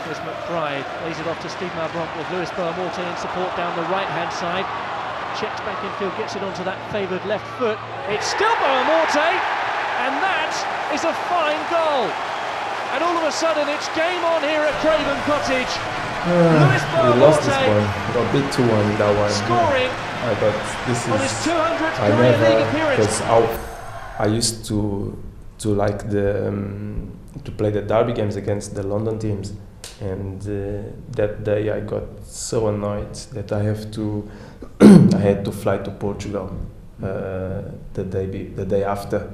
As McBride lays it off to Steve Malbranc with Lewis Boamorte in support down the right-hand side. Checks back infield, gets it onto that favoured left foot. It's still Boamorte, and that is a fine goal. And all of a sudden, it's game on here at Craven Cottage. Lewis Boamorte, we lost this one. Got beat 2-1 in that one. scoring But this is on his 200th Premier League appearance. I used to like to play the derby games against the London teams, and that day I got so annoyed that I had to fly to Portugal the day after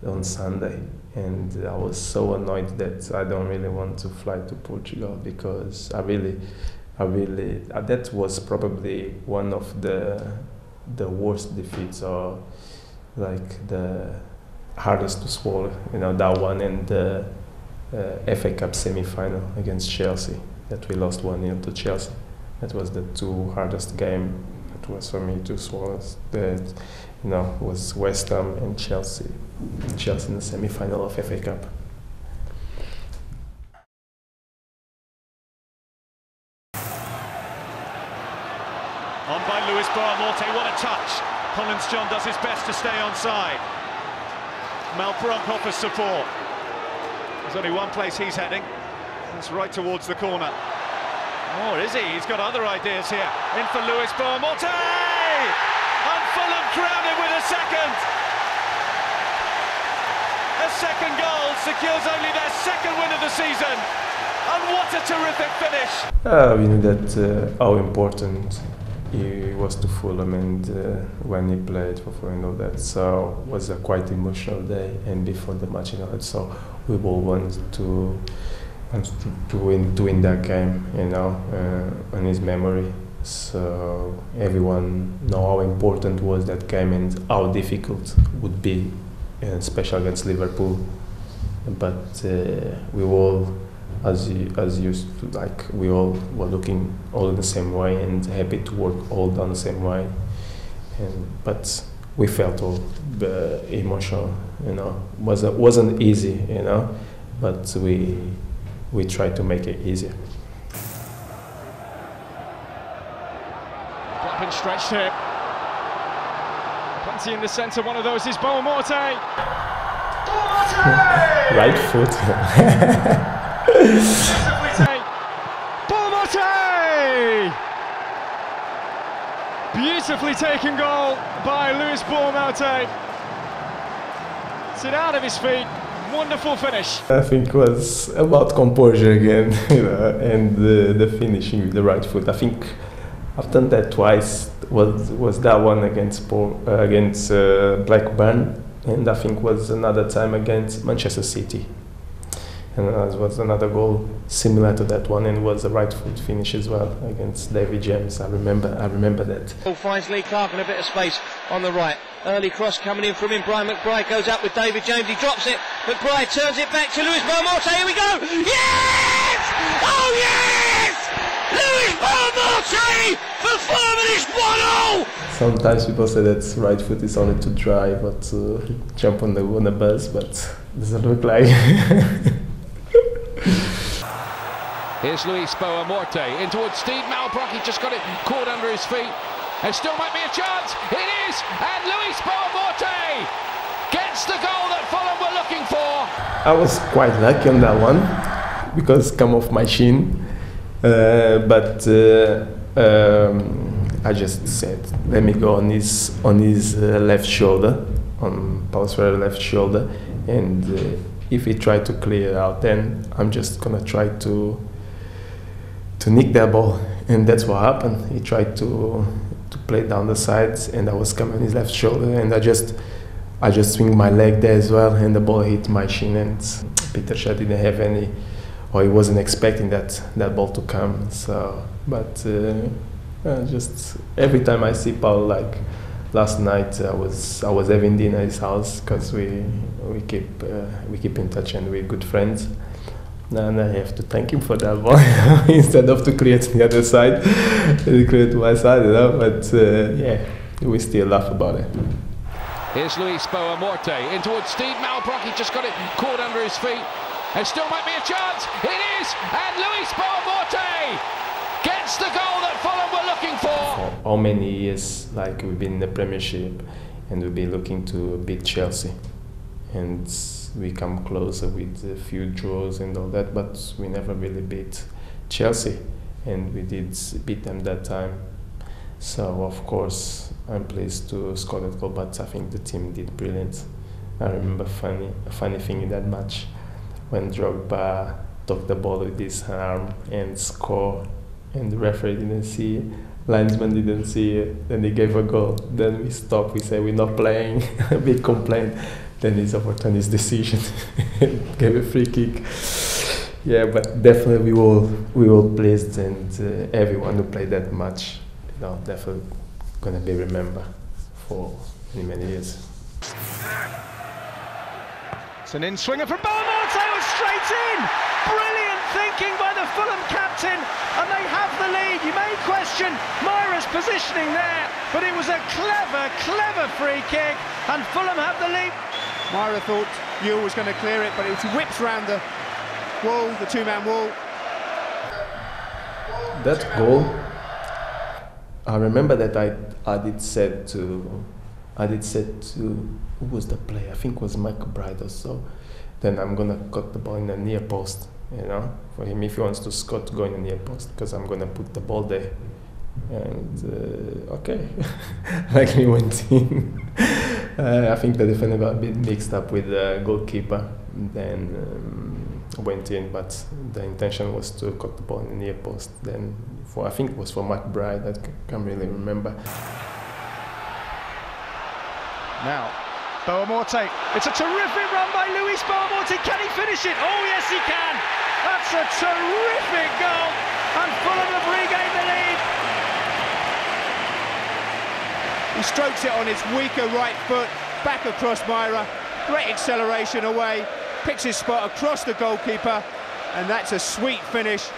on Sunday. And I was so annoyed that I don't really want to fly to Portugal, because I really that was probably one of the worst defeats, or like the hardest to swallow, that one, and the FA Cup semi-final against Chelsea that we lost 1-0 to Chelsea. That was the two hardest game it was for me to swallow. That was West Ham and Chelsea in the semi-final of FA Cup. On by Lewis Boamorte, what a touch. Collins John does his best to stay onside. Malbranc offers support. There's only one place he's heading. It's right towards the corner. Oh, is he? He's got other ideas here. In for Lewis Boamorte! And Fulham crown him with a second! A second goal secures only their second win of the season. And what a terrific finish! We knew that how important he was to Fulham, and when he played for Fulham, all that. So it was a quite emotional day, and before the match, so we all wanted to win that game, on his memory. So everyone know how important was that game and how difficult it would be, especially against Liverpool. But we all, as used to, we all were looking all in the same way and happy to work all done the same way. But we felt all emotional, wasn't easy, but we tried to make it easier. Blackburn stretched here. Plenty in the centre, one of those is Boamorte. Right foot. Boamorte! Beautifully taken goal by Lewis Boamorte. It's it out of his feet. Wonderful finish. I think it was about composure again, and the finishing with the right foot. I think I've done that twice. Was that one against Blackburn, and I think was another time against Manchester City. And it was another goal similar to that one, and it was a right foot finish as well against David James. I remember that. Finds Lee Clark in a bit of space on the right. Early cross coming in from him. Brian McBride goes up with David James. He drops it. McBride turns it back to Lewis Boamorte. Here we go. Yes! Oh yes! Lewis Boamorte for Fulham, and it's 1-0. Sometimes people say that right foot is only to drive or to jump on the bus, but it doesn't look like. Here's Lewis Boamorte in towards Steve Malbranc. He just got it caught under his feet. There still might be a chance. It is, and Lewis Boamorte gets the goal that Fulham were looking for. I was quite lucky on that one because it come off my shin, but I just said, let me go on his left shoulder, on Paul's left shoulder, and if he tried to clear it out, then I'm just gonna try to nick that ball, and that's what happened. He tried to play down the sides, and I was coming on his left shoulder, and I just swing my leg there as well, and the ball hit my shin, and Peter Shah didn't have any, or he wasn't expecting that ball to come. So, but just every time I see Paul, like last night, I was having dinner at his house because we keep in touch and we're good friends. And I have to thank him for that ball instead of to clear to the other side, to clear to my side, But yeah, we still laugh about it. Here's Lewis Boamorte in towards Steve Malbranc. He just got it caught under his feet. There still might be a chance. It is, and Lewis Boamorte how many years like we've been in the Premiership, and we've been looking to beat Chelsea, and we come closer with a few draws and all that, but we never really beat Chelsea, and we did beat them that time. So of course I'm pleased to score that goal, but I think the team did brilliant. I remember a funny thing in that match when Drogba took the ball with his arm and scored, and the referee didn't see it, linesman didn't see it, then he gave a goal. Then we stopped, we said we're not playing, a big complaint. Then it's overturned his decision, gave a free kick. Yeah, but definitely we were pleased, and everyone who played that match, definitely gonna be remembered for many years. It's an in-swinger from Boamorte, was straight in! Brilliant thinking by the Fulham captain, and they have the lead. You may question Myra's positioning there, but it was a clever free kick, and Fulham have the lead. Myra thought Ewell was going to clear it, but it was whipped round the wall, the two-man wall. That goal, I remember that I did said to who was the player? I think it was McBride or so. Then I'm gonna cut the ball in the near post, for him if he wants to score, to go in the near post, because I'm gonna put the ball there. And okay, like we went in. I think the defender got a bit mixed up with the goalkeeper, then went in, but the intention was to cut the ball in the near post. Then I think it was for McBride, I can't really remember. Now, Boamorte, it's a terrific run by Luis Boamorte, can he finish it? Oh yes he can! That's a terrific goal, and Fulham have regained the lead. He strokes it on his weaker right foot, back across Myra, great acceleration away, picks his spot across the goalkeeper, and that's a sweet finish.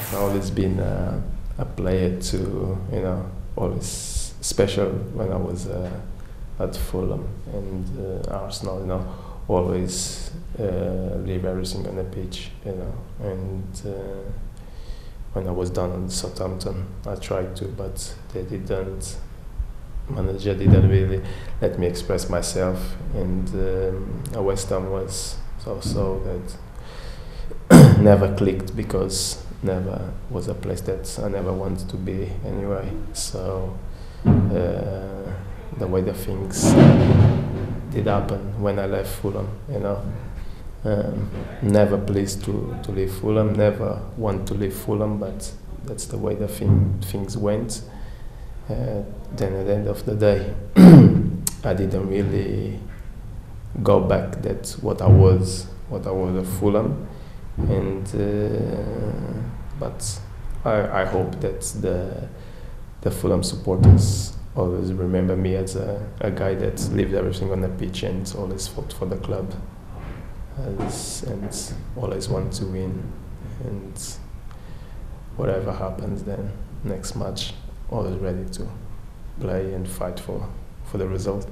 I've always been a player to, always special when I was at Fulham and Arsenal, always leave everything on the pitch, and when I was down in Southampton, I tried to, but they didn't. Manager didn't really let me express myself, and West Ham was also that never clicked, because never was a place that I never wanted to be anyway. So the way the things did happen when I left Fulham, never pleased to leave Fulham, never want to leave Fulham, but that's the way the things went. Then at the end of the day, I didn't really go back. That's what I was at Fulham, and but I hope that the Fulham supporters always remember me as a guy that leaves everything on the pitch and always fought for the club, and always want to win, and whatever happens then next match, always ready to play and fight for the result.